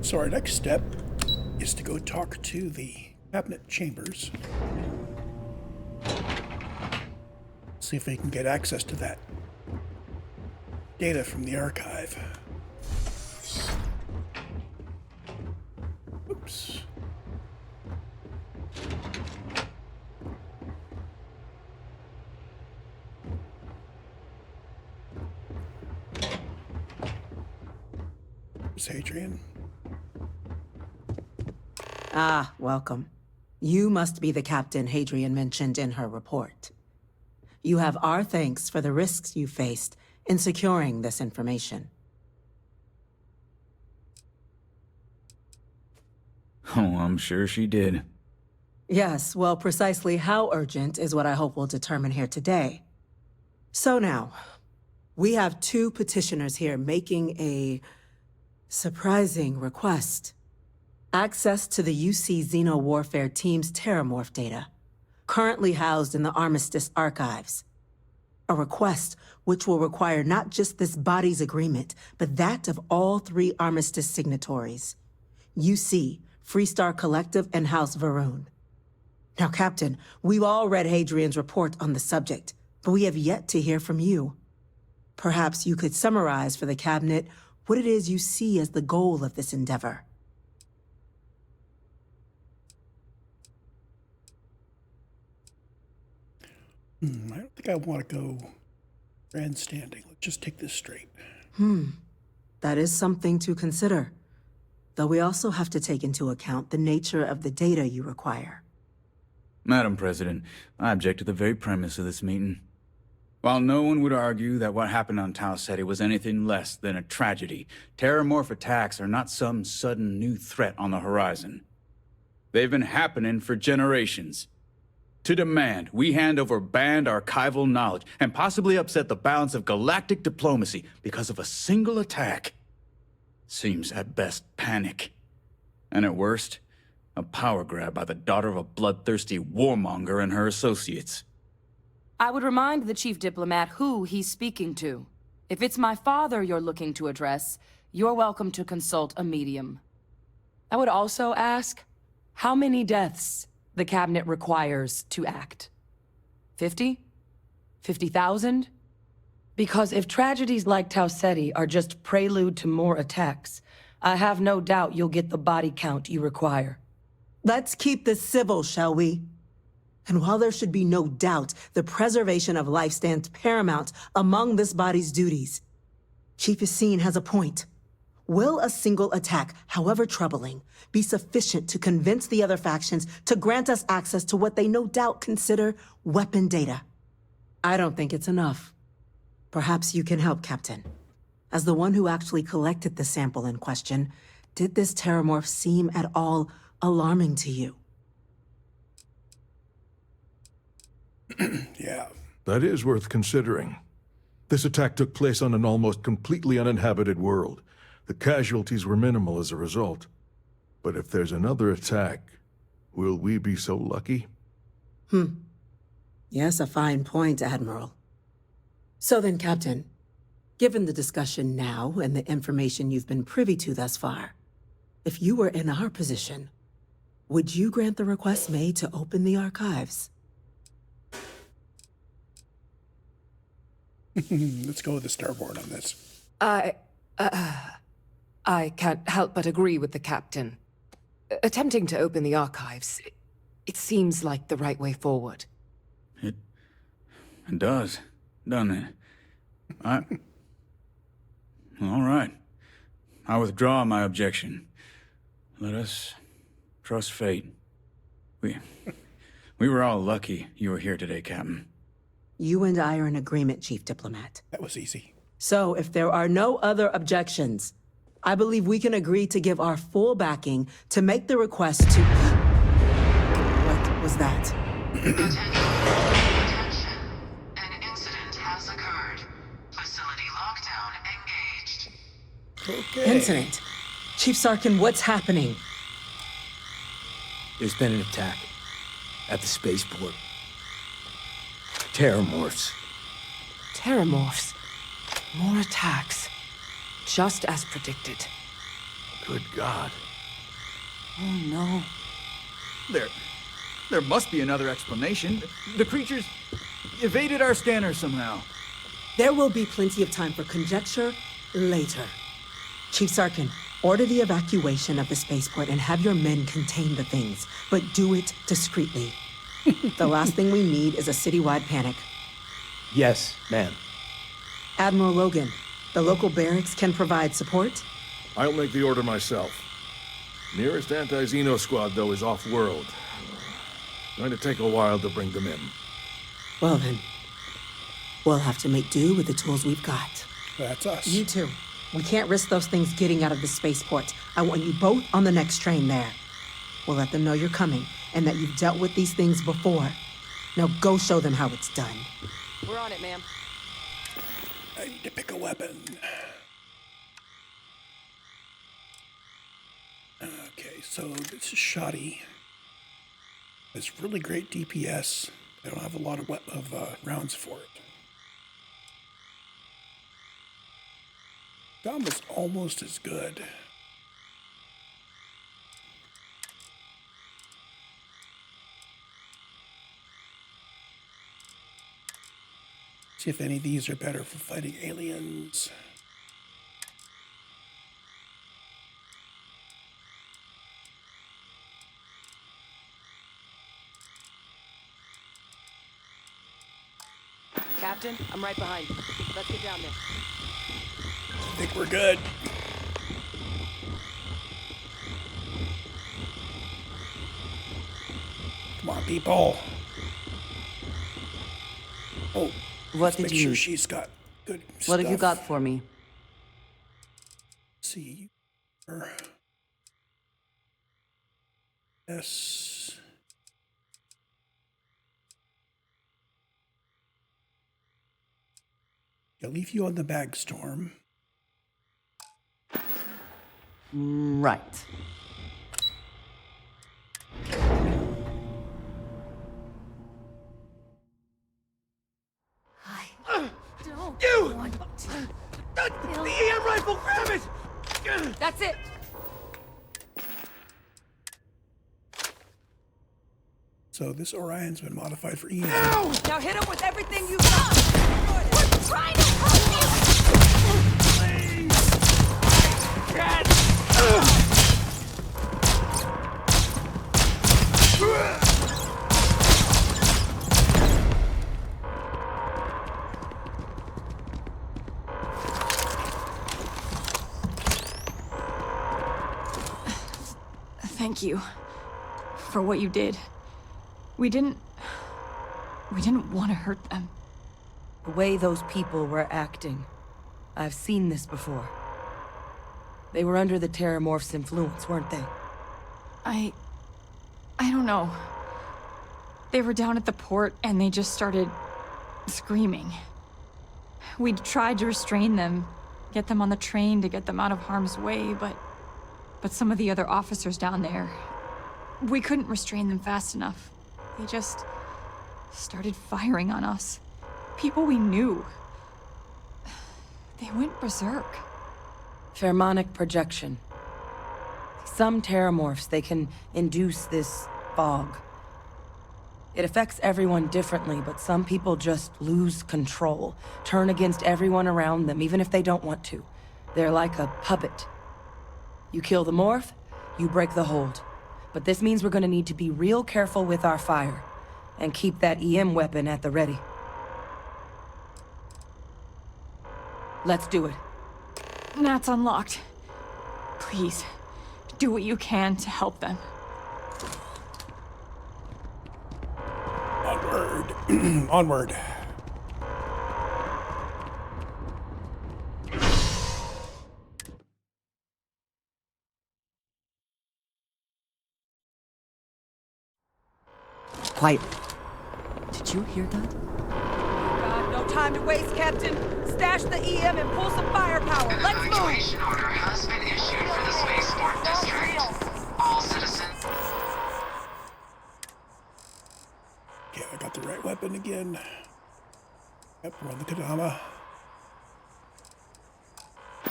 So our next step is to go talk to the cabinet chambers. See if we can get access to that data from the archive. Oops. Miss Hadrian. Ah, welcome. You must be the captain Hadrian mentioned in her report. You have our thanks for the risks you faced in securing this information. Oh, I'm sure she did. Yes, well, precisely how urgent is what I hope we'll determine here today. So now, we have two petitioners here making a surprising request. Access to the UC Xeno-Warfare Team's Terrormorph data, currently housed in the Armistice Archives. A request which will require not just this body's agreement, but that of all three Armistice signatories. UC, Freestar Collective, and House Varun. Now, Captain, we've all read Hadrian's report on the subject, but we have yet to hear from you. Perhaps you could summarize for the Cabinet what it is you see as the goal of this endeavor. I don't think I want to go grandstanding. Let's just take this straight. That is something to consider. Though we also have to take into account the nature of the data you require. Madam President, I object to the very premise of this meeting. While no one would argue that what happened on Tau Ceti was anything less than a tragedy, Terrormorph attacks are not some sudden new threat on the horizon. They've been happening for generations. To demand we hand over banned archival knowledge and possibly upset the balance of galactic diplomacy because of a single attack seems at best panic. And at worst, a power grab by the daughter of a bloodthirsty warmonger and her associates. I would remind the Chief Diplomat who he's speaking to. If it's my father you're looking to address, you're welcome to consult a medium. I would also ask, how many deaths the Cabinet requires to act? 50? 50,000? Because if tragedies like Tau Ceti are just prelude to more attacks, I have no doubt you'll get the body count you require. Let's keep this civil, shall we? And while there should be no doubt the preservation of life stands paramount among this body's duties, Chief Yassine has a point. Will a single attack, however troubling, be sufficient to convince the other factions to grant us access to what they no doubt consider weapon data? I don't think it's enough. Perhaps you can help, Captain. As the one who actually collected the sample in question, did this Terrormorph seem at all alarming to you? Yeah. That is worth considering. This attack took place on an almost completely uninhabited world. The casualties were minimal as a result. But if there's another attack, will we be so lucky? Yes, a fine point, Admiral. So then, Captain, given the discussion now and the information you've been privy to thus far, if you were in our position, would you grant the request made to open the archives? Let's go with the Starport on this. I can't help but agree with the Captain. Attempting to open the archives, it seems like the right way forward. It does, doesn't it? All right. I withdraw my objection. Let us trust fate. We were all lucky you were here today, Captain. You and I are in agreement, Chief Diplomat. That was easy. So, if there are no other objections, I believe we can agree to give our full backing to make the request to... What was that? Attention. An incident has occurred. Facility lockdown engaged. Okay. Incident. Chief Sarkin, what's happening? There's been an attack at the spaceport. Terrormorphs. Terrormorphs. More attacks. Just as predicted. Good God. Oh no. There must be another explanation. The creatures evaded our scanner somehow. There will be plenty of time for conjecture later. Chief Sarkin, order the evacuation of the spaceport and have your men contain the things, but do it discreetly. The last thing we need is a citywide panic. Yes, ma'am. Admiral Logan, the local barracks can provide support? I'll make the order myself. Nearest anti-Xeno squad, though, is off-world. Going to take a while to bring them in. Well then, we'll have to make do with the tools we've got. That's us. You too. We can't risk those things getting out of the spaceport. I want you both on the next train there. We'll let them know you're coming, and that you've dealt with these things before. Now go show them how it's done. We're on it, ma'am. I need to pick a weapon. Okay, so this is shoddy. It's really great DPS. I don't have a lot of rounds for it. Gun was almost as good. See if any of these are better for fighting aliens. Captain, I'm right behind you. Let's get down there. I think we're good. Come on, people. Oh, What let's did make you sure need? she's got good stuff. What have you got for me? Let's see. Yes. I'll leave you on the bag, Storm. Right. The EM rifle, grab it! That's it! So this Orion's been modified for EM. Now hit him with everything you've got! We're trying to help you! Thank you for what you did. We didn't want to hurt them. The way those people were acting, I've seen this before. They were under the Terrormorphs' influence, weren't they? I don't know. They were down at the port and they just started screaming. We tried to restrain them, get them on the train to get them out of harm's way, but some of the other officers down there, we couldn't restrain them fast enough. They just started firing on us. People we knew. They went berserk. Pheromonic projection. Some Terrormorphs, they can induce this fog. It affects everyone differently, but some people just lose control, turn against everyone around them, even if they don't want to. They're like a puppet. You kill the morph, you break the hold. But this means we're gonna need to be real careful with our fire, and keep that EM weapon at the ready. Let's do it. That's unlocked. Please, do what you can to help them. Onward. Onward. Quiet. Did you hear that? God, no time to waste, Captain. Stash the EM and pull some firepower. An Let's move! evacuation order has been issued for the spaceport district. All citizens... Okay, I got the right weapon again. Yep, we're on the Kadama.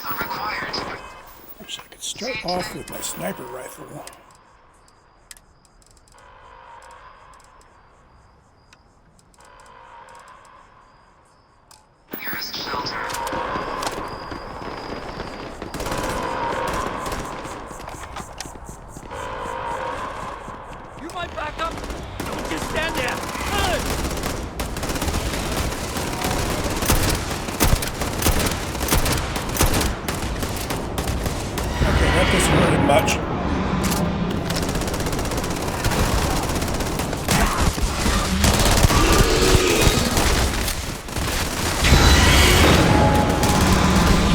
are required. Wish I could start off with my sniper rifle. Nearest shelter. You might back up. Don't just stand there. Okay, that doesn't hurt much.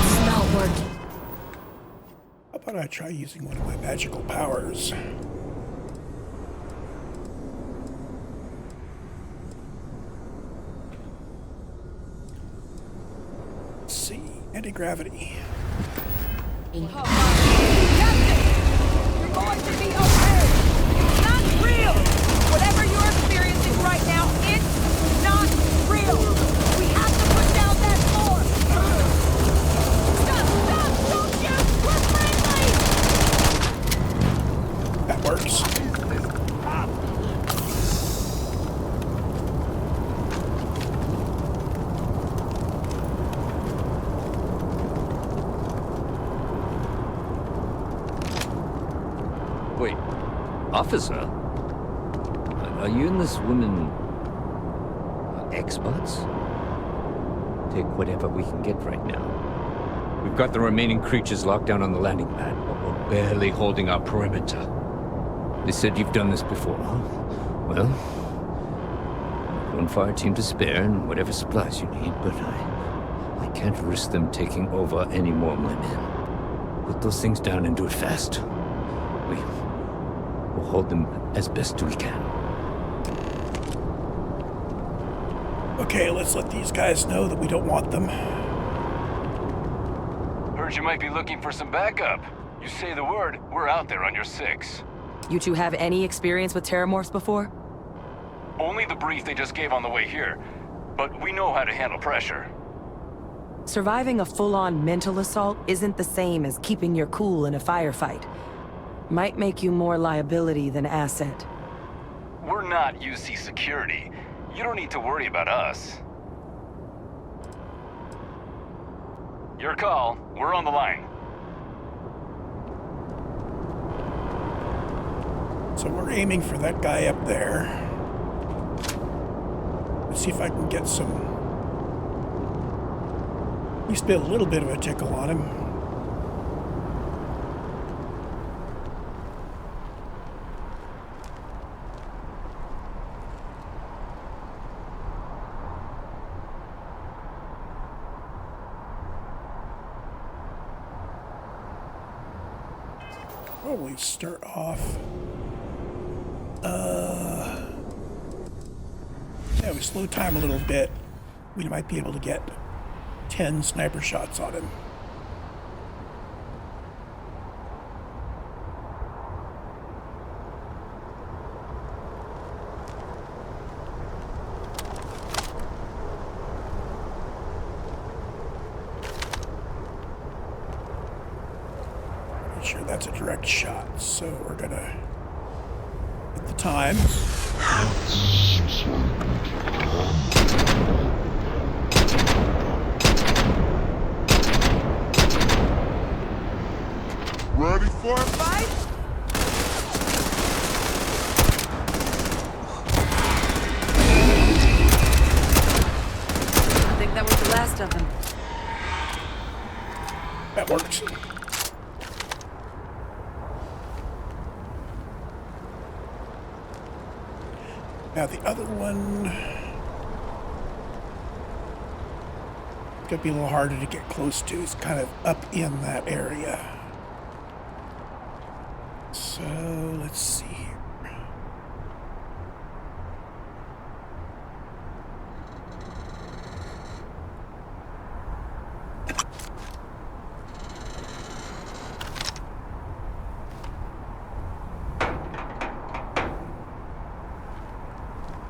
It's not working. How about I try using one of my magical powers? Let's see, anti-gravity. Captain! You're going to be okay! It's not real! Whatever you're experiencing right now, it's not real! We have to put down that force! Stop! Stop! Don't shoot! We're friendly! That works. Wait, officer? Are you and this woman experts? Take whatever we can get right now. We've got the remaining creatures locked down on the landing pad, but we're barely holding our perimeter. They said you've done this before, huh? Well, one fire team to spare and whatever supplies you need, but I can't risk them taking over any more of my men. Put those things down and do it fast. We'll hold them as best we can. Okay, let's let these guys know that we don't want them. Heard you might be looking for some backup. You say the word, we're out there on your 6. You two have any experience with Terrormorphs before? Only the brief they just gave on the way here. But we know how to handle pressure. Surviving a full-on mental assault isn't the same as keeping your cool in a firefight. Might make you more liability than asset. We're not UC security. You don't need to worry about us. Your call. We're on the line. So we're aiming for that guy up there. Let's see if I can get some... at least a little bit of a tickle on him. Probably start off. Yeah, we slow time a little bit. We might be able to get 10 sniper shots on him. Pretty sure that's a direct shot, so we're gonna hit the time. Ready for a fight? I think that was the last of them. That works. Now the other one could be a little harder to get close to. It's kind of up in that area. So let's see here.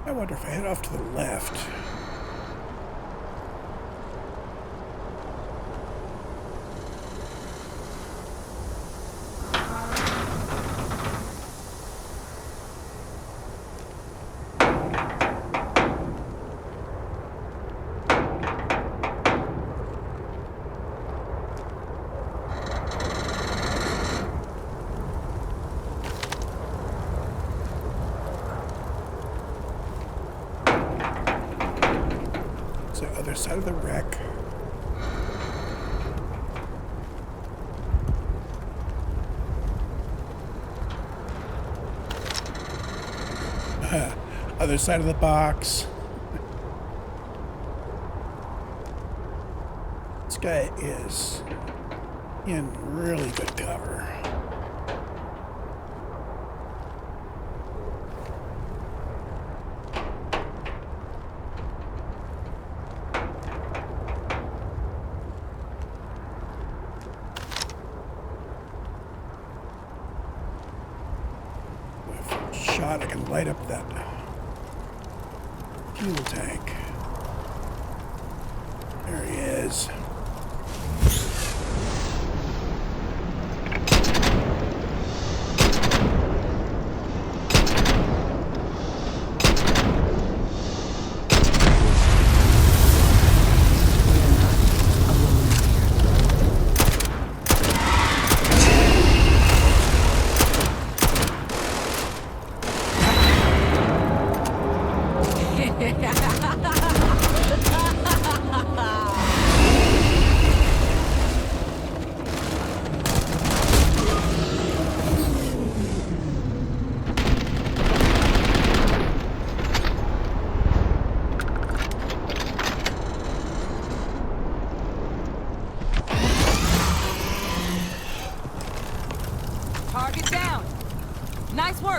I wonder if I head off to the left. back. Other side of the box. This guy is in really good cover. With a shot, I can light up that fuel tank. There he is.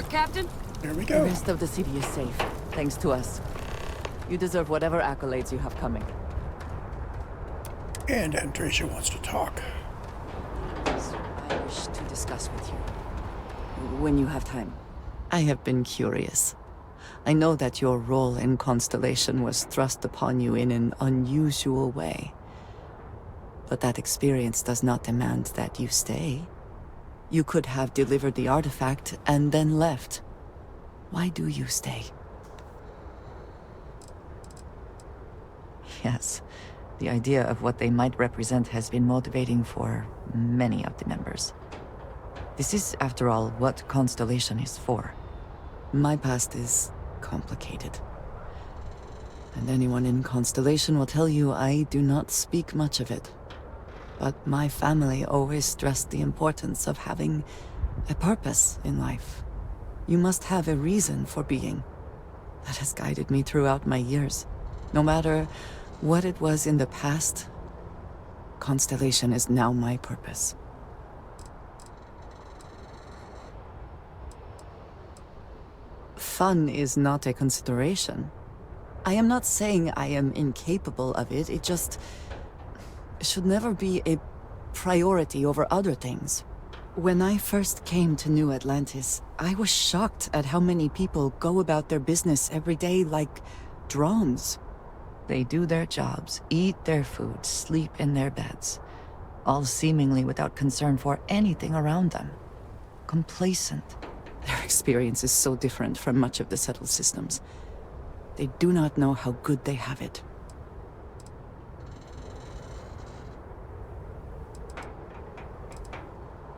Captain? There we go. The rest of the city is safe, thanks to us. You deserve whatever accolades you have coming. And Andreja wants to talk. I wish to discuss with you. When you have time. I have been curious. I know that your role in Constellation was thrust upon you in an unusual way. But that experience does not demand that you stay. You could have delivered the artifact and then left. Why do you stay? Yes, the idea of what they might represent has been motivating for many of the members. This is, after all, what Constellation is for. My past is complicated. And anyone in Constellation will tell you I do not speak much of it. But my family always stressed the importance of having a purpose in life. You must have a reason for being. That has guided me throughout my years. No matter what it was in the past, Constellation is now my purpose. Fun is not a consideration. I am not saying I am incapable of it, it just should never be a priority over other things. When I first came to New Atlantis, I was shocked at how many people go about their business every day like drones. They do their jobs, eat their food, sleep in their beds, all seemingly without concern for anything around them. Complacent. Their experience is so different from much of the settled systems. They do not know how good they have it.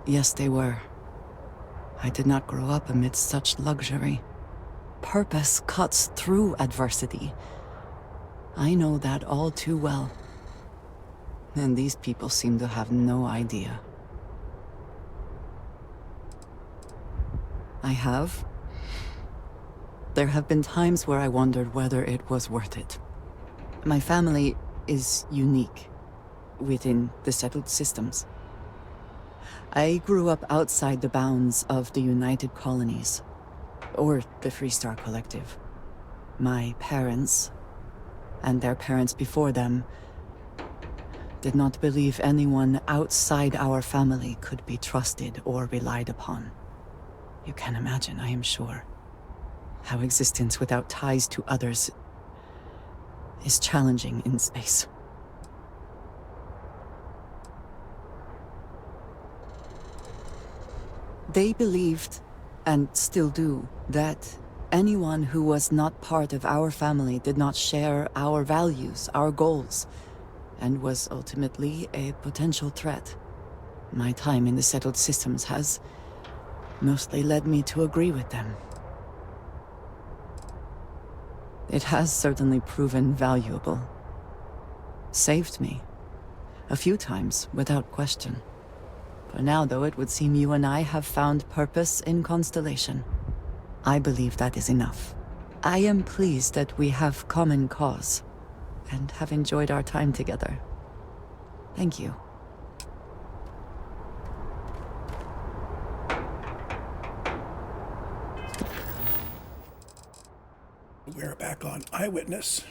Yes, they were. I did not grow up amidst such luxury. Purpose cuts through adversity. I know that all too well. And these people seem to have no idea. I have. There have been times where I wondered whether it was worth it. My family is unique within the settled systems. I grew up outside the bounds of the United Colonies, or the Freestar Collective. My parents, and their parents before them, did not believe anyone outside our family could be trusted or relied upon. You can imagine, I am sure, how existence without ties to others is challenging in space. They believed, and still do, that anyone who was not part of our family did not share our values, our goals, and was ultimately a potential threat. My time in the settled systems has mostly led me to agree with them. It has certainly proven valuable. saved me. A few times, without question. For now, though, it would seem you and I have found purpose in Constellation. I believe that is enough. I am pleased that we have common cause, and have enjoyed our time together. Thank you. We're back on Eyewitness.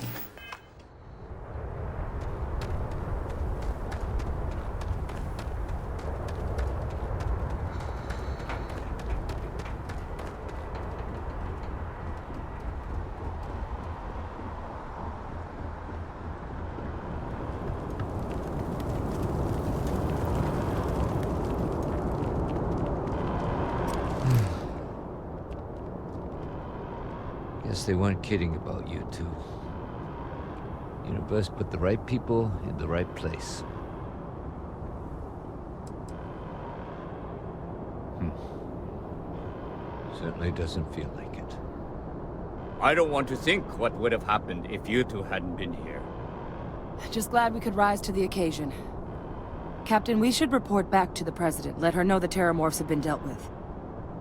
Guess they weren't kidding about you two. Universe put the right people in the right place. Certainly doesn't feel like it. I don't want to think what would have happened if you two hadn't been here. Just glad we could rise to the occasion. Captain, we should report back to the President. Let her know the Terrormorphs have been dealt with.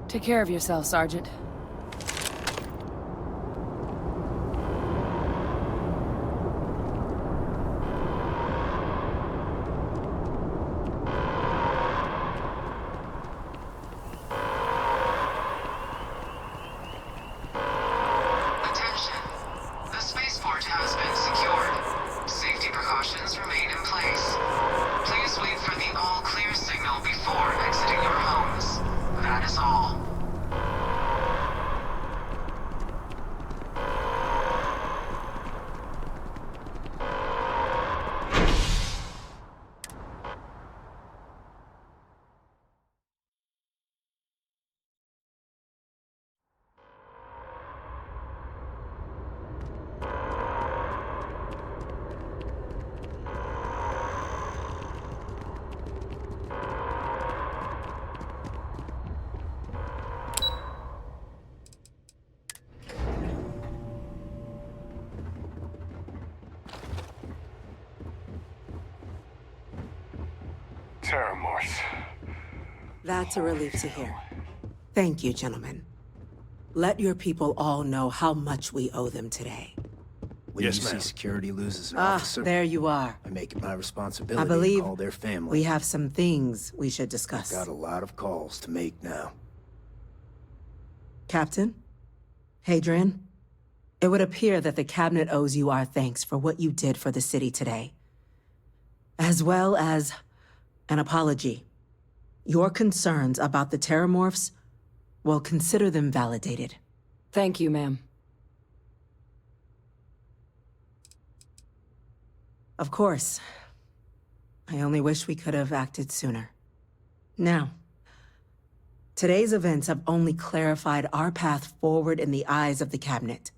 Take care of yourself, Sergeant. Terrormorphs. That's a relief to hear. Thank you, gentlemen. Let your people all know how much we owe them today. When you see security loses an Ah, officer, there you are. I make it my responsibility I believe to call their family. we have some things we should discuss. Got a lot of calls to make now. Captain? Hadrian? It would appear that the Cabinet owes you our thanks for what you did for the city today. As well as an apology. Your concerns about the Terrormorphs, well, consider them validated. Thank you, ma'am. Of course. I only wish we could have acted sooner. Now, today's events have only clarified our path forward in the eyes of the Cabinet.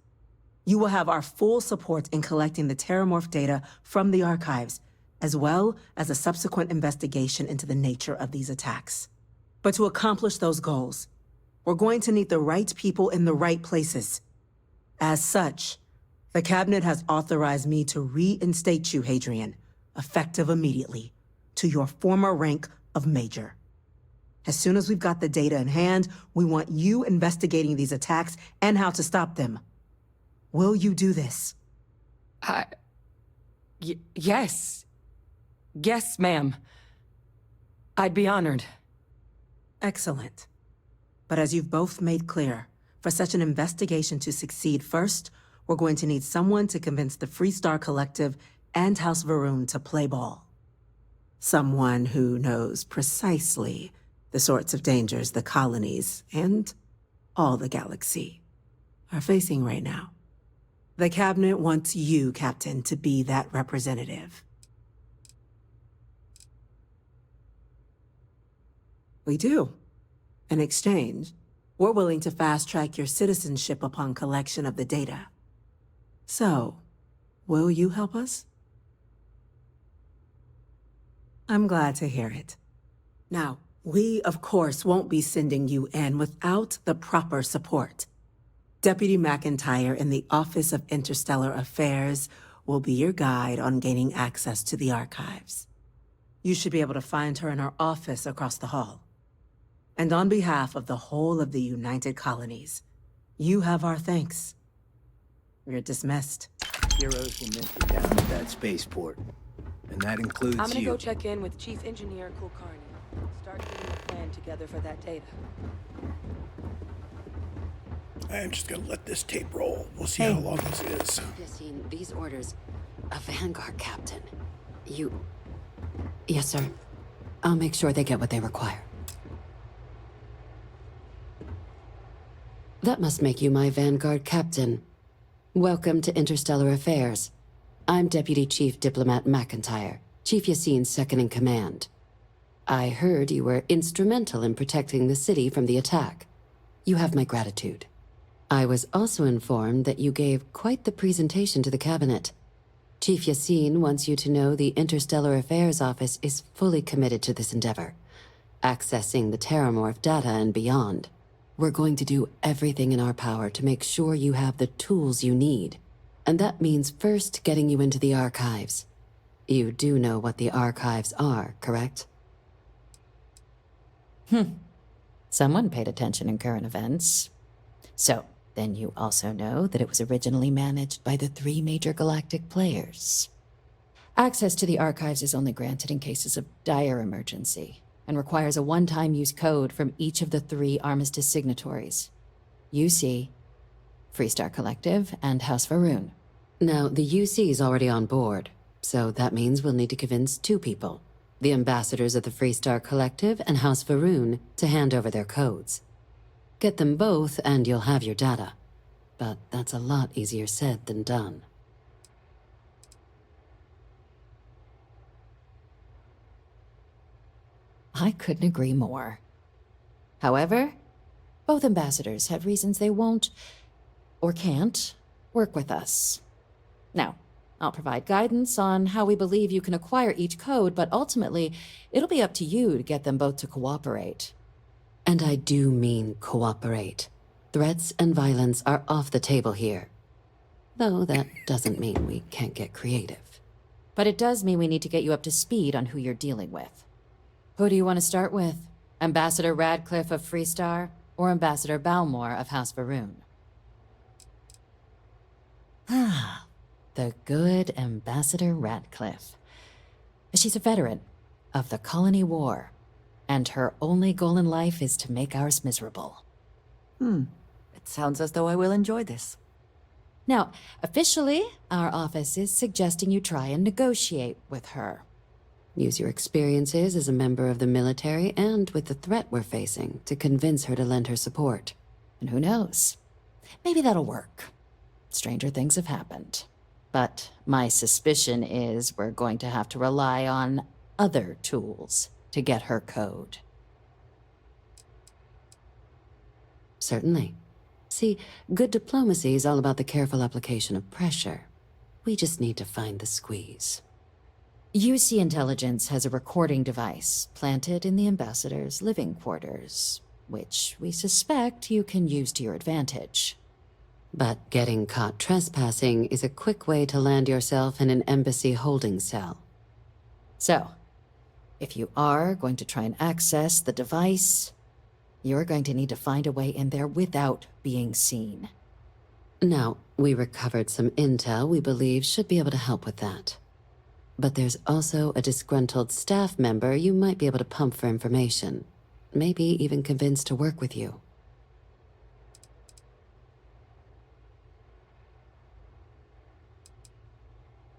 You will have our full support in collecting the Terrormorph data from the archives, as well as a subsequent investigation into the nature of these attacks. But to accomplish those goals, we're going to need the right people in the right places. As such, the Cabinet has authorized me to reinstate you, Hadrian, effective immediately, to your former rank of Major. As soon as we've got the data in hand, we want you investigating these attacks and how to stop them. Will you do this? Yes. Yes, ma'am. I'd be honored. Excellent. But as you've both made clear, for such an investigation to succeed first, we're going to need someone to convince the Freestar Collective and House Varun to play ball. Someone who knows precisely the sorts of dangers the colonies and all the galaxy are facing right now. The Cabinet wants you, Captain, to be that representative. We do. In exchange, we're willing to fast-track your citizenship upon collection of the data. So, will you help us? I'm glad to hear it. Now, we, of course, won't be sending you in without the proper support. Deputy Macintyre in the Office of Interstellar Affairs will be your guide on gaining access to the archives. You should be able to find her in her office across the hall. And on behalf of the whole of the United Colonies, you have our thanks. You're dismissed. Heroes will miss you down at that spaceport. And that includes I'm gonna you. go check in with Chief Engineer Kulkarni. Start getting a plan together for that data. I'm just gonna let this tape roll. We'll see how long this is. Yassine, these orders. A Vanguard captain. You... Yes, sir. I'll make sure they get what they require. That must make you my Vanguard captain. Welcome to Interstellar Affairs. I'm Deputy Chief Diplomat Macintyre, Chief Yassine's second-in-command. I heard you were instrumental in protecting the city from the attack. You have my gratitude. I was also informed that you gave quite the presentation to the cabinet. Chief Yassine wants you to know the Interstellar Affairs Office is fully committed to this endeavor, accessing the Terrormorph data and beyond. We're going to do everything in our power to make sure you have the tools you need. And that means first getting you into the archives. You do know what the archives are, correct? Someone paid attention in current events. So, then you also know that it was originally managed by the 3 major galactic players. Access to the archives is only granted in cases of dire emergency, and requires a one-time use code from each of the 3 Armistice signatories. UC, Freestar Collective, and House Va'ruun. Now, the UC is already on board, so that means we'll need to convince 2 people. The ambassadors of the Freestar Collective and House Va'ruun to hand over their codes. Get them both and you'll have your data. But that's a lot easier said than done. I couldn't agree more. However, both ambassadors have reasons they won't, or can't, work with us. Now, I'll provide guidance on how we believe you can acquire each code, but ultimately, it'll be up to you to get them both to cooperate. And I do mean cooperate. Threats and violence are off the table here. Though that doesn't mean we can't get creative. But it does mean we need to get you up to speed on who you're dealing with. Who do you want to start with? Ambassador Radcliff of Freestar, or Ambassador Bal'mor of House Va'ruun? Ah, the good Ambassador Radcliff. She's a veteran of the Colony War, and her only goal in life is to make ours miserable. It sounds as though I will enjoy this. Now, officially, our office is suggesting you try and negotiate with her. Use your experiences as a member of the military and with the threat we're facing to convince her to lend her support. And who knows? Maybe that'll work. Stranger things have happened. But my suspicion is we're going to have to rely on other tools to get her code. Certainly. See, good diplomacy is all about the careful application of pressure. We just need to find the squeeze. UC Intelligence has a recording device planted in the ambassador's living quarters, which we suspect you can use to your advantage. But getting caught trespassing is a quick way to land yourself in an embassy holding cell. So, if you are going to try and access the device, you're going to need to find a way in there without being seen. Now, we recovered some intel we believe should be able to help with that. But there's also a disgruntled staff member you might be able to pump for information. Maybe even convince to work with you.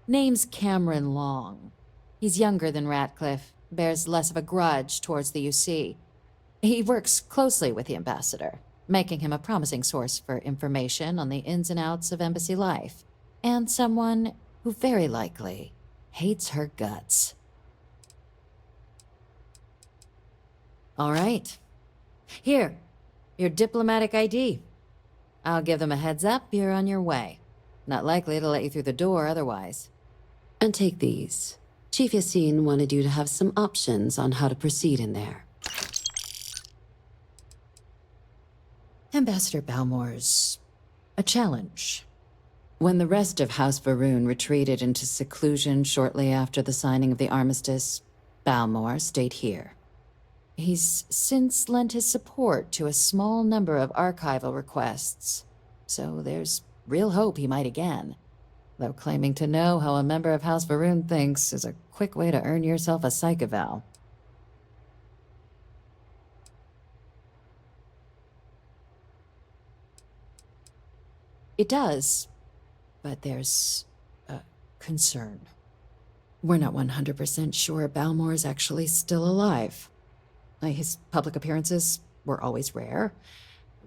Name's Cameron Long. He's younger than Radcliff, bears less of a grudge towards the UC. He works closely with the ambassador, making him a promising source for information on the ins and outs of embassy life, and someone who very likely hates her guts. All right. Here, your diplomatic ID. I'll give them a heads up, you're on your way. Not likely to let you through the door otherwise. And take these. Chief Yassine wanted you to have some options on how to proceed in there. Ambassador Bal'mor's a challenge. When the rest of House Varun retreated into seclusion shortly after the signing of the Armistice, Bal'mor stayed here. He's since lent his support to a small number of archival requests, so there's real hope he might again. Though claiming to know how a member of House Varun thinks is a quick way to earn yourself a psych eval. It does, but there's a concern. We're not 100% sure Bal'mor is actually still alive. His public appearances were always rare,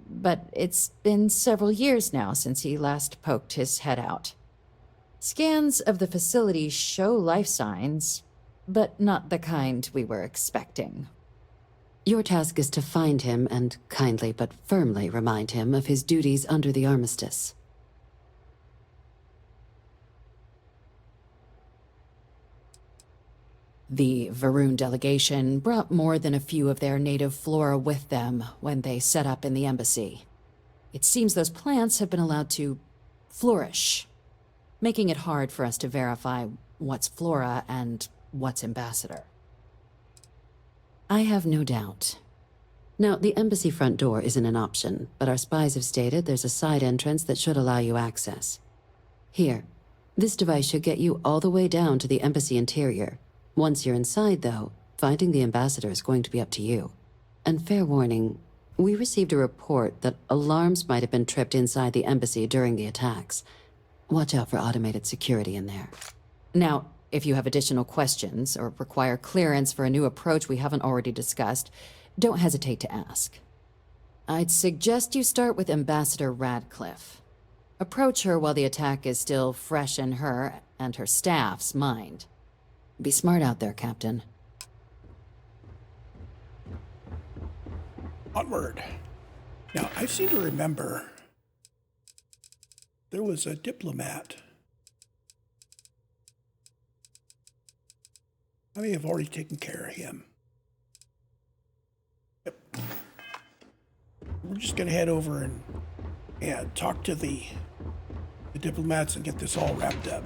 but it's been several years now since he last poked his head out. Scans of the facility show life signs, but not the kind we were expecting. Your task is to find him and kindly but firmly remind him of his duties under the Armistice. The Varun delegation brought more than a few of their native flora with them when they set up in the embassy. It seems those plants have been allowed to flourish, making it hard for us to verify what's flora and what's ambassador. I have no doubt. Now, the embassy front door isn't an option, but our spies have stated there's a side entrance that should allow you access. Here, this device should get you all the way down to the embassy interior. Once you're inside, though, finding the ambassador is going to be up to you. And fair warning, we received a report that alarms might have been tripped inside the embassy during the attacks. Watch out for automated security in there. Now, if you have additional questions or require clearance for a new approach we haven't already discussed, don't hesitate to ask. I'd suggest you start with Ambassador Radcliff. Approach her while the attack is still fresh in her and her staff's mind. Be smart out there, Captain. Onward. Now, I seem to remember there was a diplomat. I may have already taken care of him. Yep. We're just going to head over and talk to the diplomats and get this all wrapped up.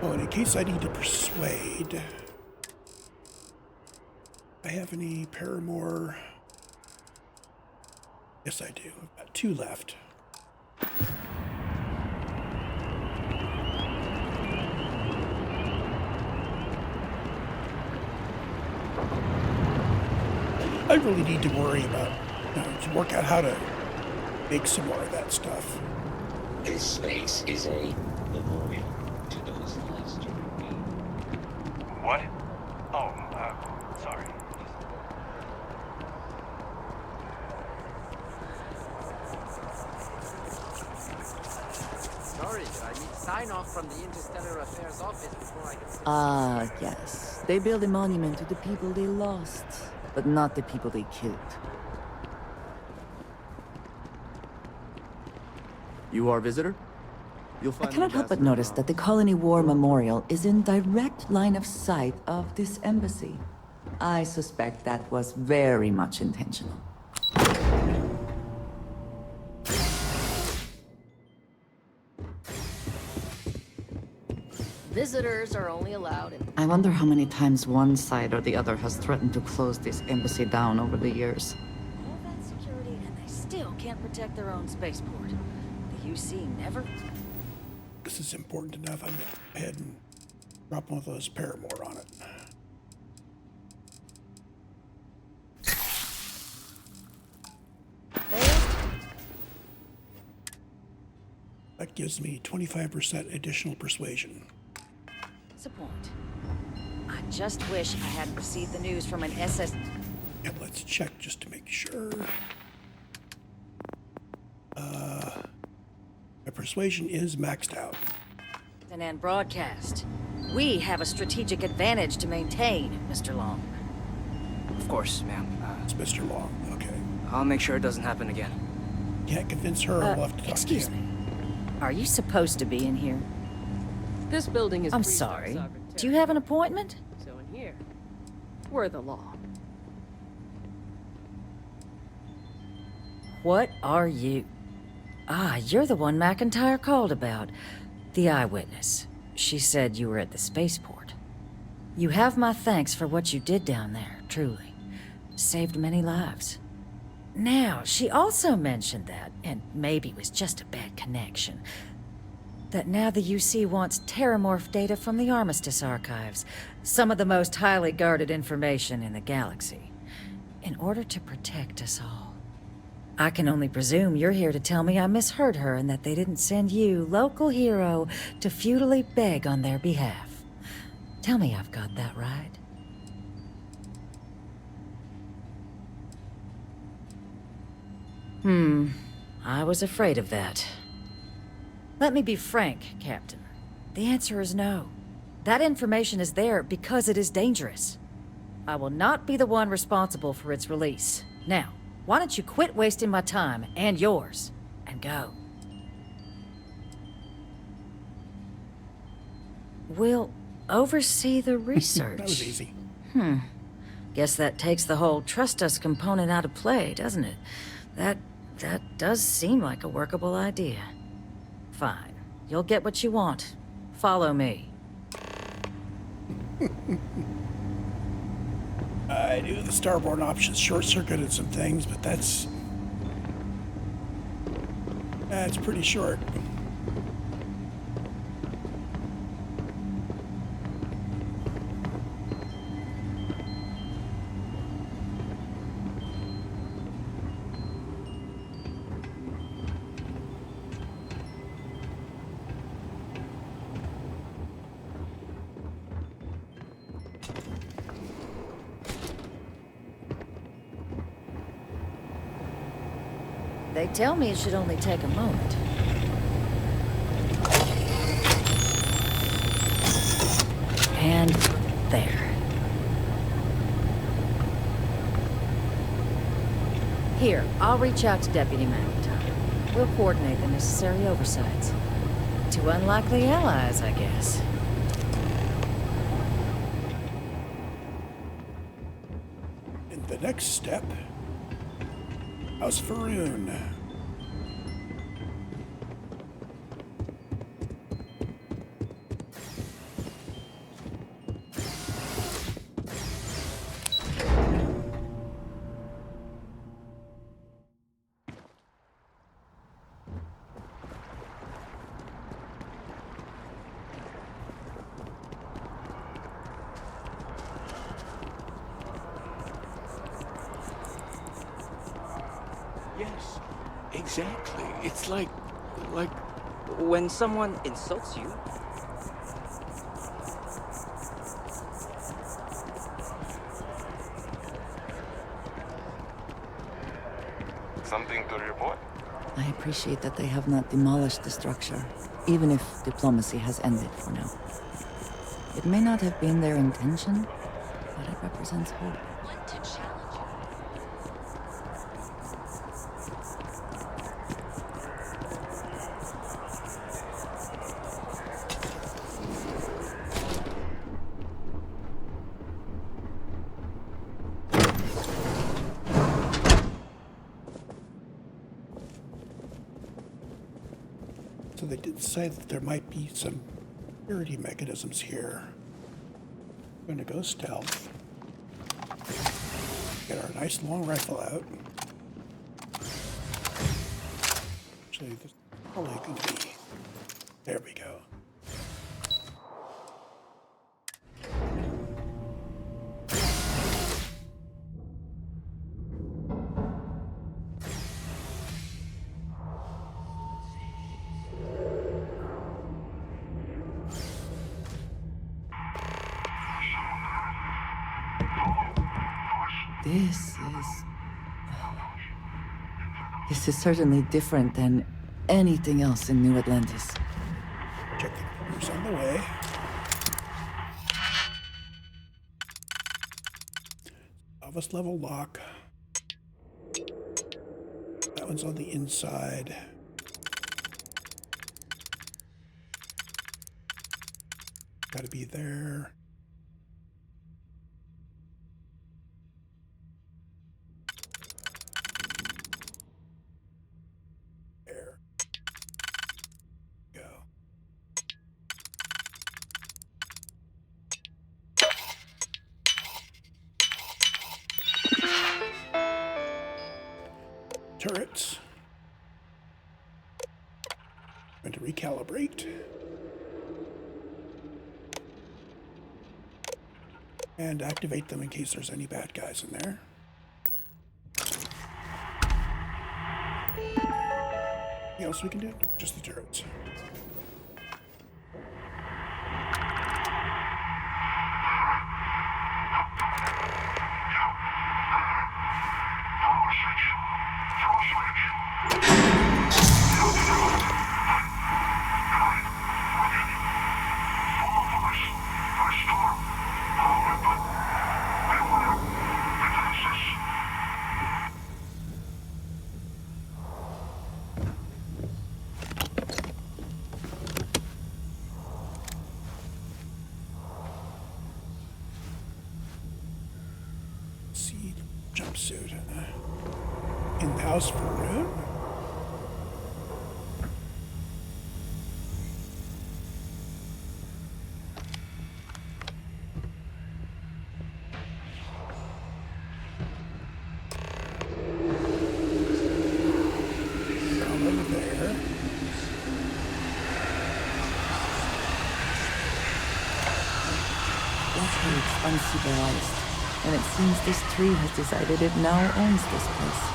Oh, and in case I need to persuade, I have any Terrormorphs? Yes, I do. I've got 2 left. I really need to worry about, to work out how to make some more of that stuff. This space is a memorial to those lost. What? Oh, sorry. Sorry, I need sign-off from the Interstellar Affairs office before I can... Ah, yes. They build a monument to the people they lost, but not the people they killed. You are a visitor? You'll find I cannot help but notice that the Colony War Memorial is in direct line of sight of this embassy. I suspect that was very much intentional. Visitors are only allowed in... I wonder how many times one side or the other has threatened to close this embassy down over the years. All that security and they still can't protect their own spaceport. The UC never... This is important enough. I'm going to go ahead and drop one of those Terrormorphs on it. That gives me 25% additional persuasion. What's the point? I just wish I hadn't received the news from an SS... Yeah, let's check just to make sure. My persuasion is maxed out. And broadcast. We have a strategic advantage to maintain, Mr. Long. Of course, ma'am. It's Mr. Long, okay. I'll make sure it doesn't happen again. Can't convince her, I'll have to talk to you. Excuse me. Are you supposed to be in here? This building is I'm free from sorry. sovereign Do you have an appointment? So in here, we're the law. What are you? Ah, you're the one Macintyre called about. The Eyewitness. She said you were at the spaceport. You have my thanks for what you did down there, truly. Saved many lives. Now, she also mentioned that, and maybe it was just a bad connection, that now the UC wants Terrormorph data from the Armistice Archives, some of the most highly guarded information in the galaxy, in order to protect us all. I can only presume you're here to tell me I misheard her and that they didn't send you, local hero, to futilely beg on their behalf. Tell me I've got that right. I was afraid of that. Let me be frank, Captain. The answer is no. That information is there because it is dangerous. I will not be the one responsible for its release. Now, why don't you quit wasting my time and yours, and go? We'll oversee the research. That was easy. Guess that takes the whole trust us component out of play, doesn't it? That does seem like a workable idea. Fine. You'll get what you want. Follow me. I knew the starboard options short-circuited some things, but that's pretty short. They tell me it should only take a moment. And there. Here, I'll reach out to Deputy Macintyre. We'll coordinate the necessary oversights. Two unlikely allies, I guess. And the next step, House Faroon. Yes, exactly. It's like... When someone insults you, Something to report? I appreciate that they have not demolished the structure, even if diplomacy has ended for now. It may not have been their intention, but it represents hope. So they did say that there might be some security mechanisms here. We're gonna go stealth. Get our nice long rifle out. Actually, this is probably gonna be... There we go. This is certainly different than anything else in New Atlantis. Check the computers on the way. Novice level lock. That one's on the inside. Gotta be there. There. Go. Turrets. Going to recalibrate. And activate them in case there's any bad guys in there. Anything else we can do? Just the turrets. Jumpsuit in the house for room. Come over there. Luckily, it's unsupervised. And it seems this tree has decided it now owns this place.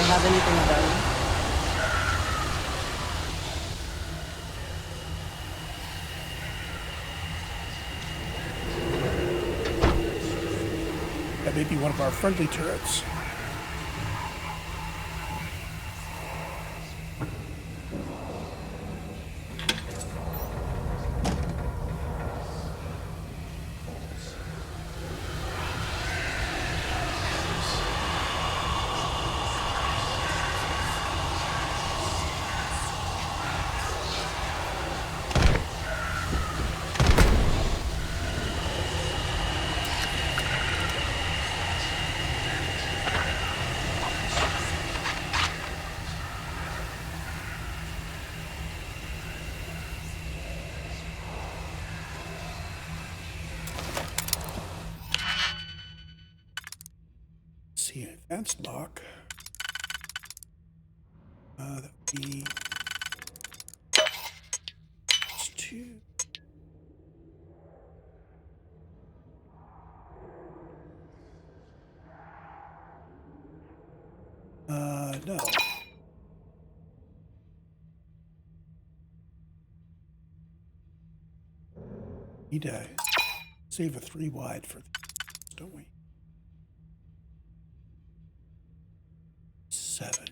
Have anything about you? That may be one of our friendly turrets. See, advanced lock. That would be two. No. Need to save a 3 wide for, don't we? 7.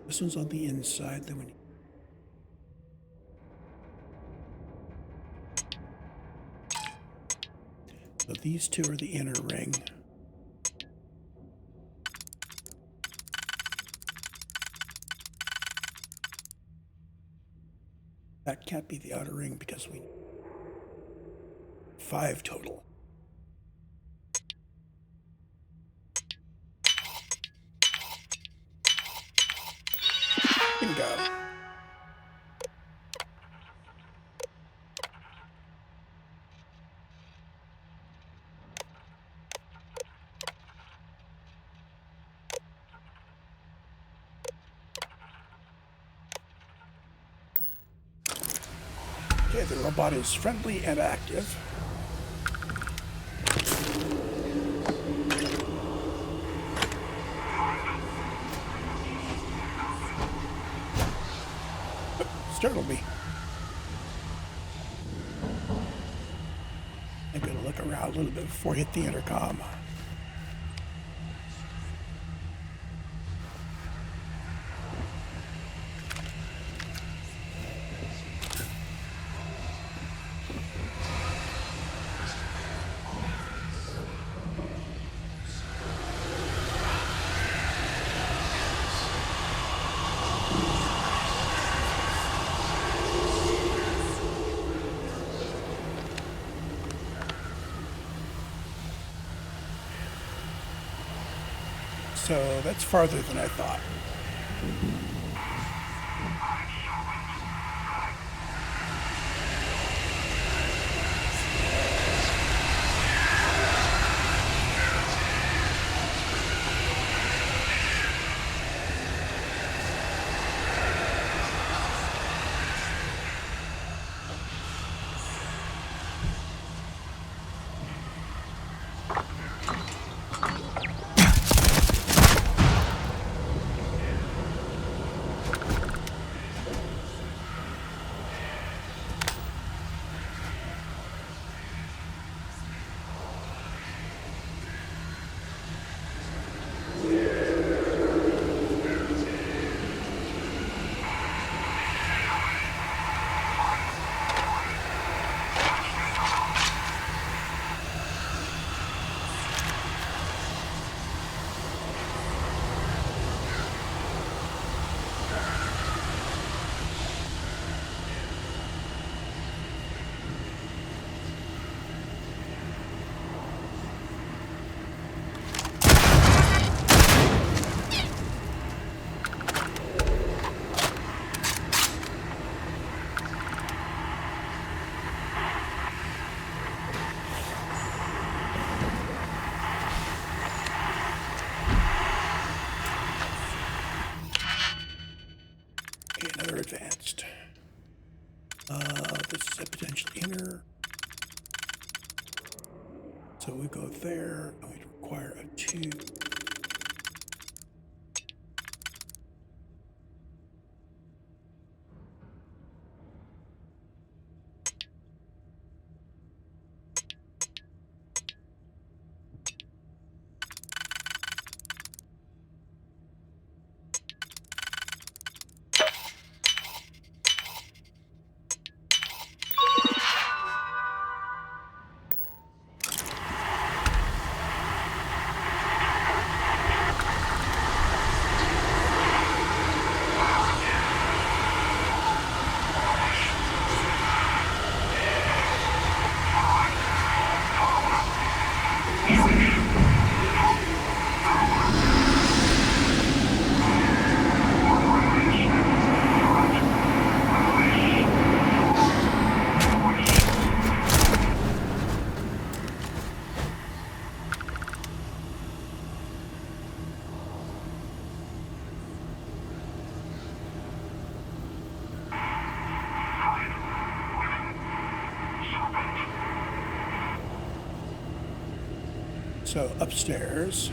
This one's on the inside, then we need. So these two are the inner ring. That can't be the outer ring because we need 5 total. Bingo. Okay, the robot is friendly and active. startled me. I'm going to look around a little bit before I hit the intercom. So that's farther than I thought. Advanced. This is a potential inner. So we go there, and we require a 2. So upstairs.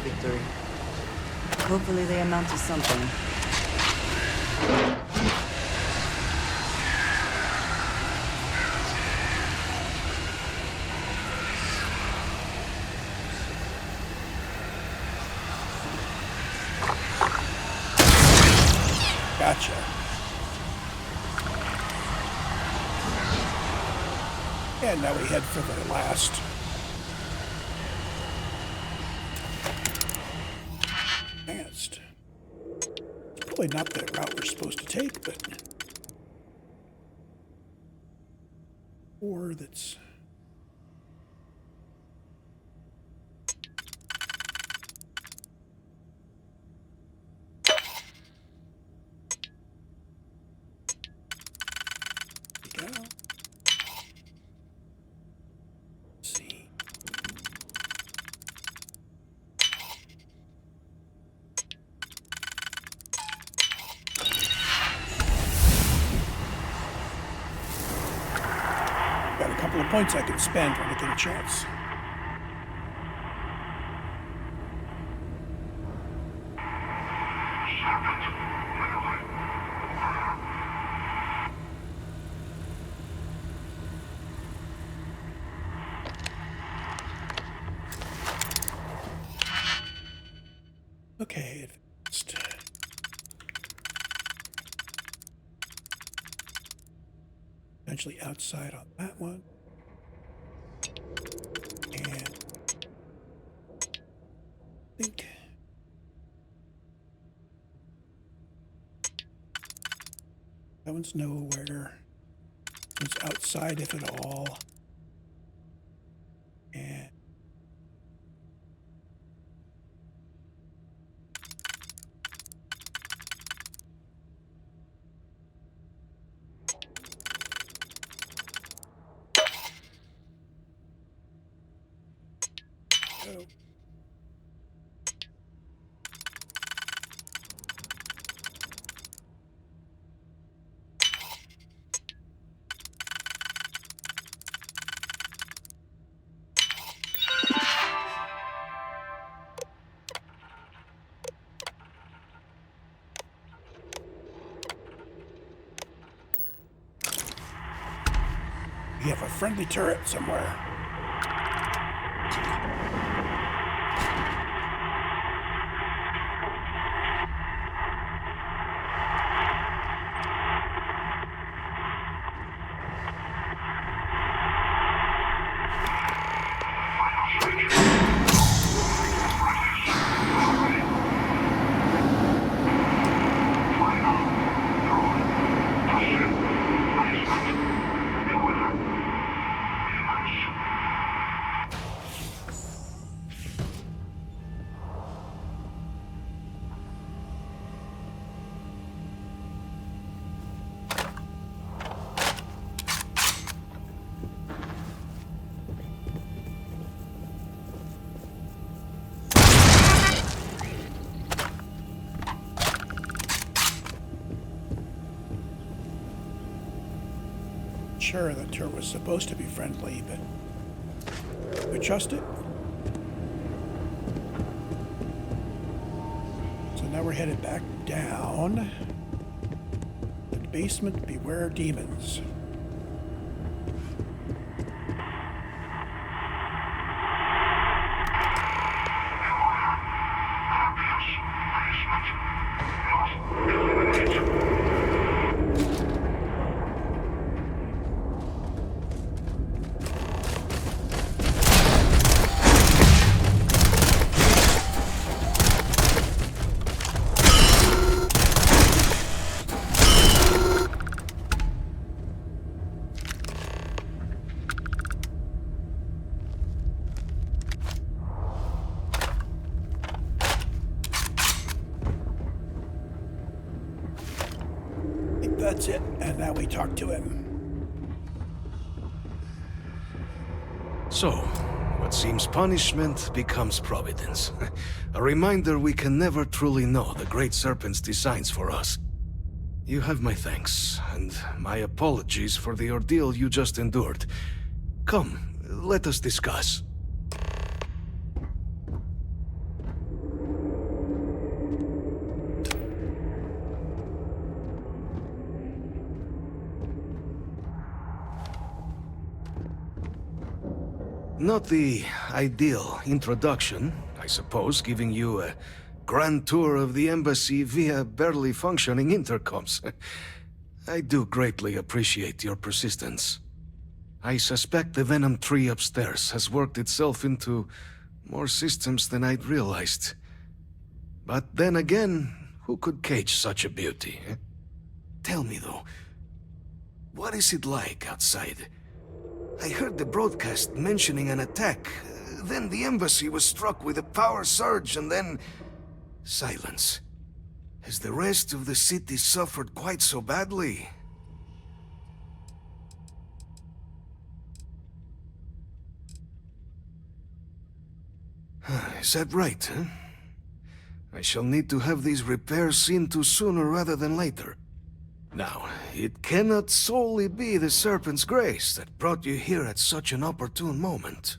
victory. Hopefully they amount to something. Gotcha. And now we head for the last. Advanced. It's probably not the route we're supposed to take, but. Or that's. Points I can spend when I get a chance. Okay, advanced. Potentially outside on that one. That one's nowhere. It's outside, if at all. And go. We have a friendly turret somewhere. Sure, the turret was supposed to be friendly, but we trust it. So now we're headed back down. The basement, beware demons. That's it, and now we talk to him. So, what seems punishment becomes providence. A reminder we can never truly know the Great Serpent's designs for us. You have my thanks, and my apologies for the ordeal you just endured. Come, let us discuss. Not the ideal introduction, I suppose, giving you a grand tour of the embassy via barely functioning intercoms. I do greatly appreciate your persistence. I suspect the Venom tree upstairs has worked itself into more systems than I'd realized. But then again, who could cage such a beauty? Tell me though, what is it like outside? I heard the broadcast mentioning an attack. Then the embassy was struck with a power surge and then... silence. Has the rest of the city suffered quite so badly? Is that right, huh? I shall need to have these repairs seen to sooner rather than later. Now, it cannot solely be the Serpent's grace that brought you here at such an opportune moment.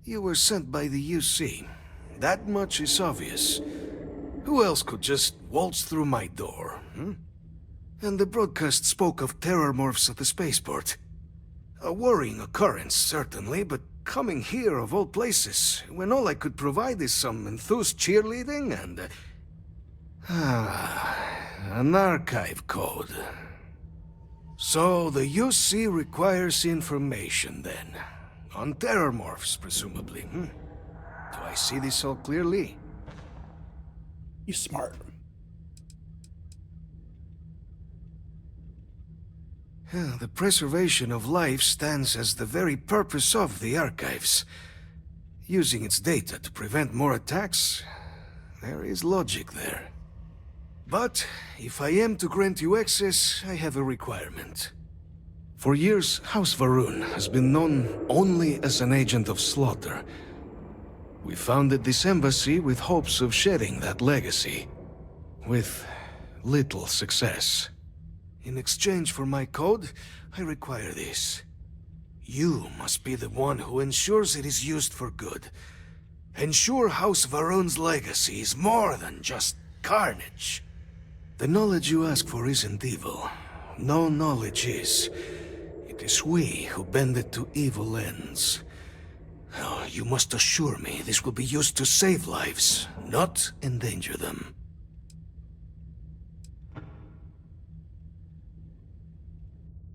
You were sent by the UC. That much is obvious. Who else could just waltz through my door, hmm? And the broadcast spoke of Terrormorphs at the spaceport. A worrying occurrence, certainly, but coming here of all places, when all I could provide is some enthused cheerleading and... an archive code. So the UC requires information, then. On Terrormorphs, presumably, hmm? Do I see this all clearly? He's smart. The preservation of life stands as the very purpose of the Archives. Using its data to prevent more attacks, there is logic there. But if I am to grant you access, I have a requirement. For years, House Va'ruun has been known only as an agent of slaughter. We founded this embassy with hopes of shedding that legacy, with little success. In exchange for my code, I require this. You must be the one who ensures it is used for good. Ensure House Va'ruun's legacy is more than just carnage. The knowledge you ask for isn't evil. No knowledge is. It is we who bend it to evil ends. Oh, you must assure me this will be used to save lives, not endanger them.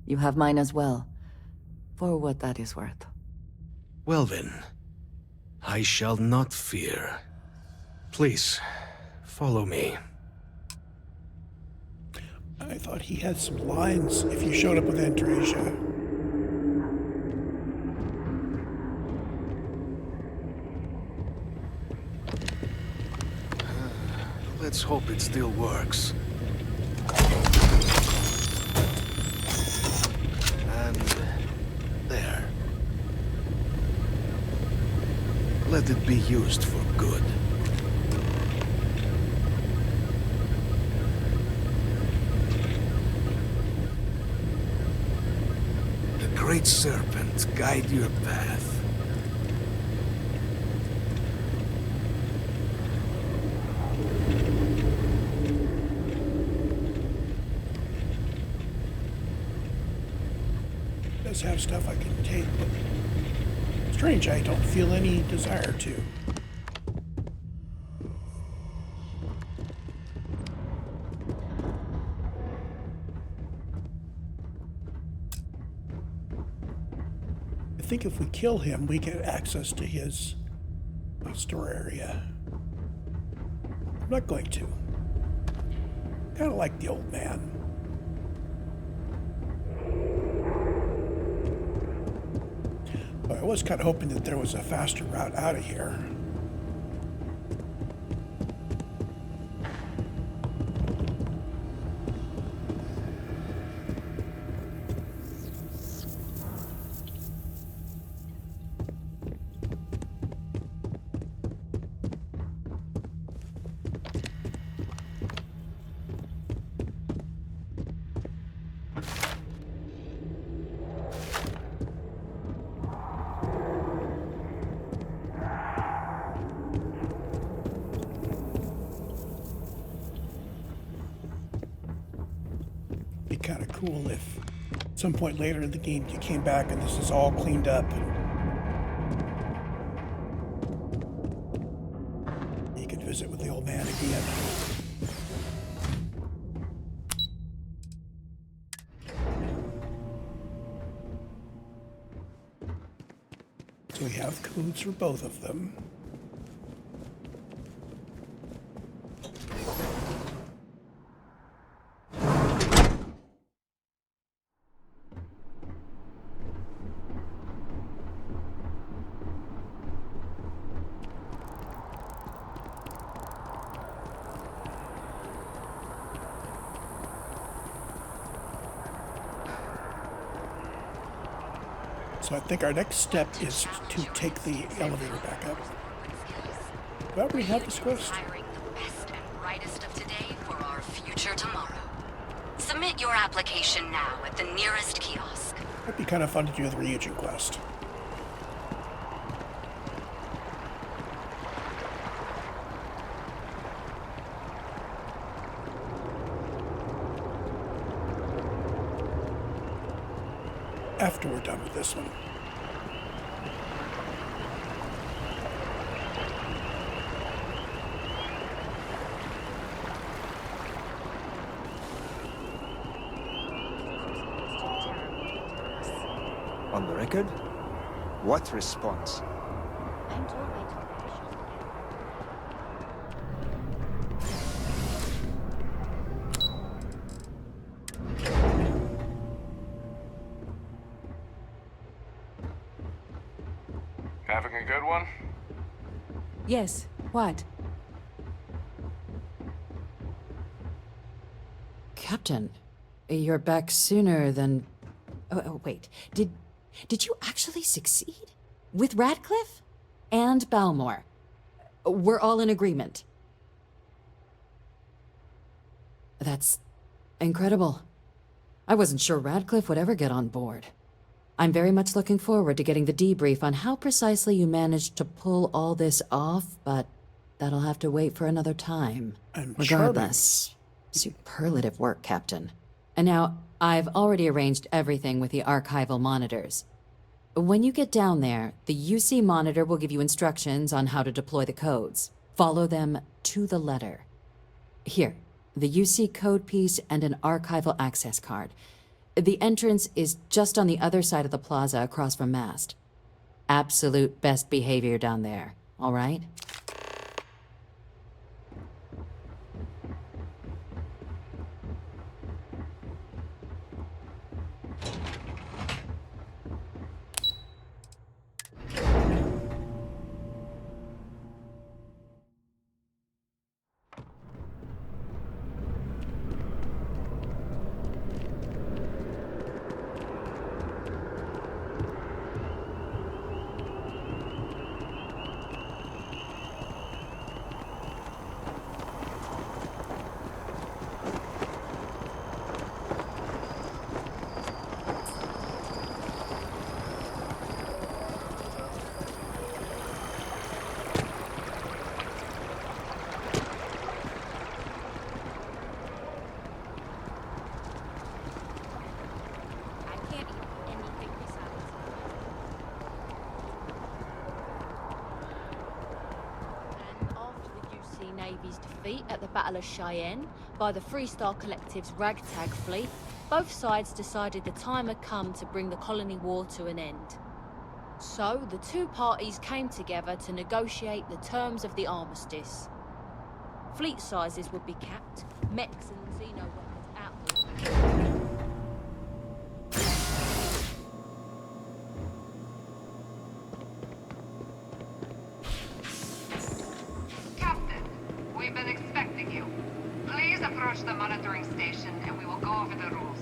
You have mine as well, for what that is worth. Well then, I shall not fear. Please, follow me. I thought he had some lines if you showed up with Andreja. Let's hope it still works. And there. Let it be used for good. The Great Serpent guide your path. Have stuff I can take, but strange, I don't feel any desire to. I think if we kill him, we get access to his store area. I'm not going to. Kind of like the old man. I was kind of hoping that there was a faster route out of here. Kind of cool if at some point later in the game you came back and this is all cleaned up and So we have codes for both of them. So I think our next step is to take the elevator back up. Do I already have this quest? Hiring the best and brightest of today for our future tomorrow. Submit your application now at the nearest kiosk. Might be kind of fun to do the reagent quest. After we're done with this one. On the record? What response? Having a good one? Yes, what? Captain, you're back sooner than... Oh, wait. Did you actually succeed? With Radcliff? And Bal'mor? We're all in agreement. That's incredible. I wasn't sure Radcliff would ever get on board. I'm very much looking forward to getting the debrief on how precisely you managed to pull all this off, but that'll have to wait for another time. Regardless, superlative work, Captain. And now, I've already arranged everything with the archival monitors. When you get down there, the UC monitor will give you instructions on how to deploy the codes. Follow them to the letter. Here, the UC code piece and an archival access card. The entrance is just on the other side of the plaza across from Mast. Absolute best behavior down there, all right? Navy's defeat at the Battle of Cheyenne by the Freestar Collective's ragtag fleet, both sides decided the time had come to bring the colony war to an end. So, the two parties came together to negotiate the terms of the armistice. Fleet sizes would be capped, mechs and Xeno weapons outlawed. We've been expecting you. Please approach the monitoring station and we will go over the rules.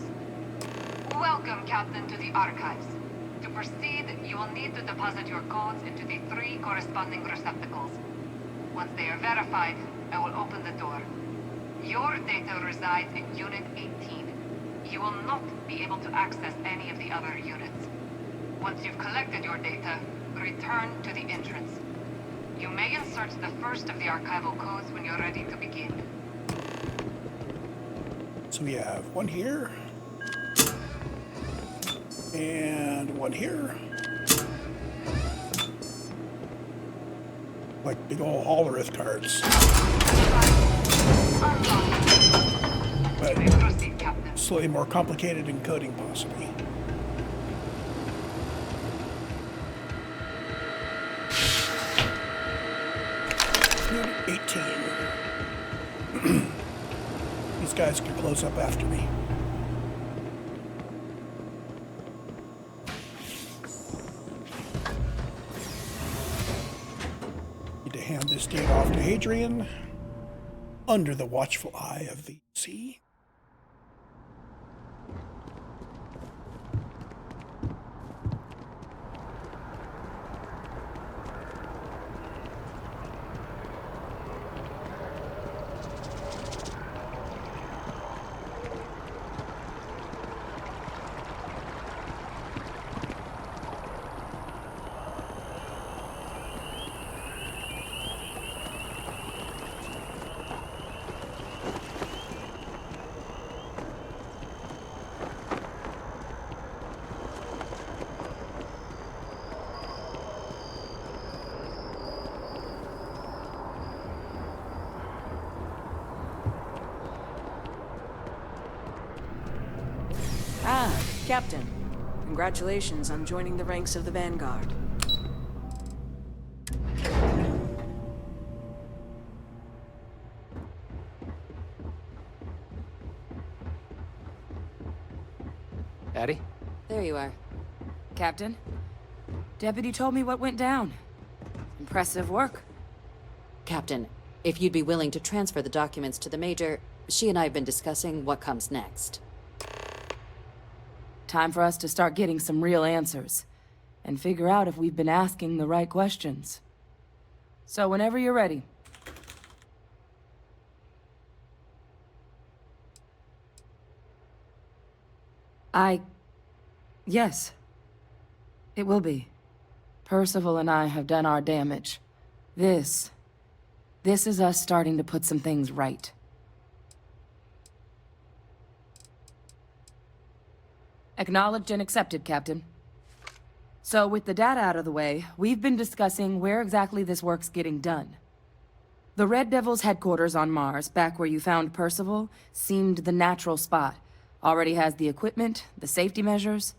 Welcome, Captain, to the Archives. To proceed, you will need to deposit your codes into the 3 corresponding receptacles. Once they are verified, I will open the door. Your data resides in Unit 18. You will not be able to access any of the other units. Once you've collected your data, return to the entrance. You may insert the first of the archival codes when you're ready to begin. So we have one here. And one here. Like big old Hollerith cards. But slightly more complicated encoding, possibly. 18. These guys can close up after me. Need to hand this data off to Hadrian under the watchful eye of the sea. Captain, congratulations on joining the ranks of the Vanguard. Addie? There you are. Captain, Deputy told me what went down. Impressive work. Captain, if you'd be willing to transfer the documents to the Major, she and I have been discussing what comes next. Time for us to start getting some real answers, and figure out if we've been asking the right questions. So whenever you're ready. Yes. It will be. Percival and I have done our damage. This is us starting to put some things right. Acknowledged and accepted, Captain. So, with the data out of the way, we've been discussing where exactly this work's getting done. The Red Devil's headquarters on Mars, back where you found Percival, seemed the natural spot. Already has the equipment, the safety measures.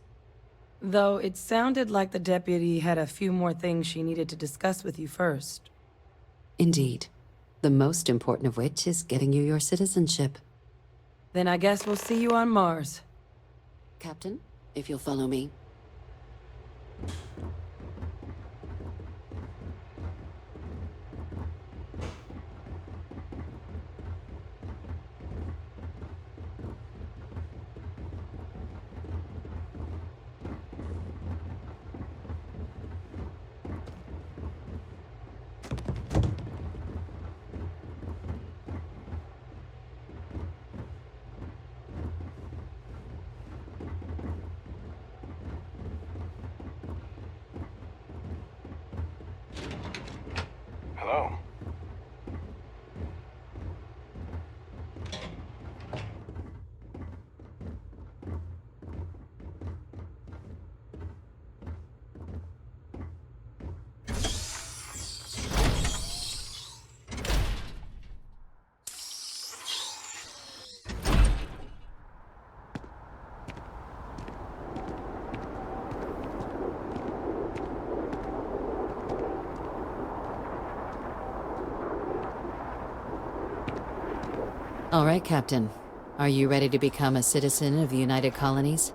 Though it sounded like the Deputy had a few more things she needed to discuss with you first. Indeed. The most important of which is getting you your citizenship. Then I guess we'll see you on Mars. Captain, if you'll follow me. Hello. All right, Captain. Are you ready to become a citizen of the United Colonies?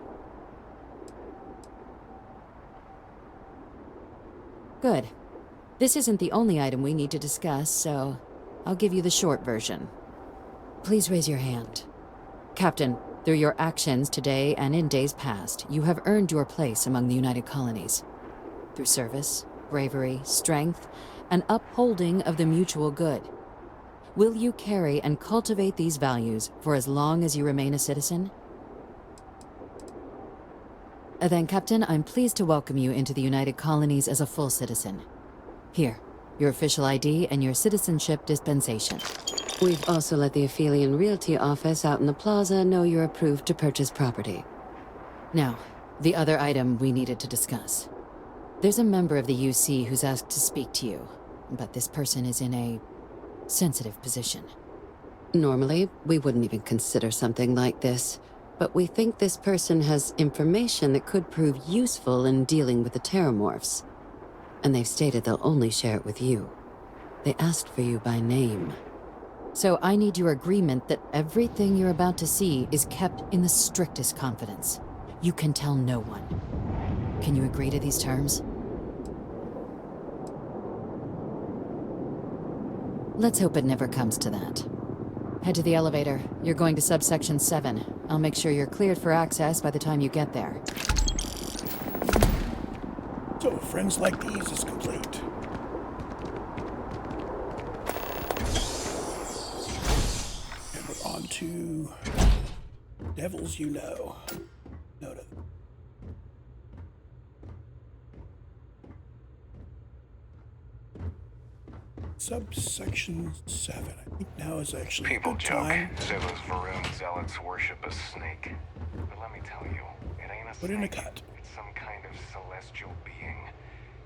Good. This isn't the only item we need to discuss, so I'll give you the short version. Please raise your hand. Captain, through your actions today and in days past, you have earned your place among the United Colonies. Through service, bravery, strength, and upholding of the mutual good. Will you carry and cultivate these values for as long as you remain a citizen? Then, Captain, I'm pleased to welcome you into the United Colonies as a full citizen. Here, your official ID and your citizenship dispensation. We've also let the Aphelion Realty office out in the plaza know you're approved to purchase property. Now, the other item we needed to discuss. There's a member of the UC who's asked to speak to you, but this person is in a sensitive position. Normally, we wouldn't even consider something like this, but we think this person has information that could prove useful in dealing with the Terrormorphs. And they've stated they'll only share it with you. They asked for you by name. So I need your agreement that everything you're about to see is kept in the strictest confidence. You can tell no one. Can you agree to these terms? Let's hope it never comes to that. Head to the elevator. You're going to subsection 7. I'll make sure you're cleared for access by the time you get there. So, Friends Like These is complete. And we're on to Devils You Know. Note it. Subsection 7. I think now is actually People a good joke. time. Say those Varun zealots worship a snake. But let me tell you, it ain't a Put snake. in a cut. It's some kind of celestial being.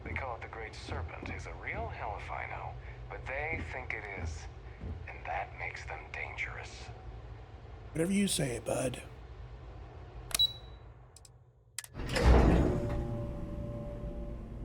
They call it the Great Serpent. He's a real hell if I know. But they think it is. And that makes them dangerous. Whatever you say, bud.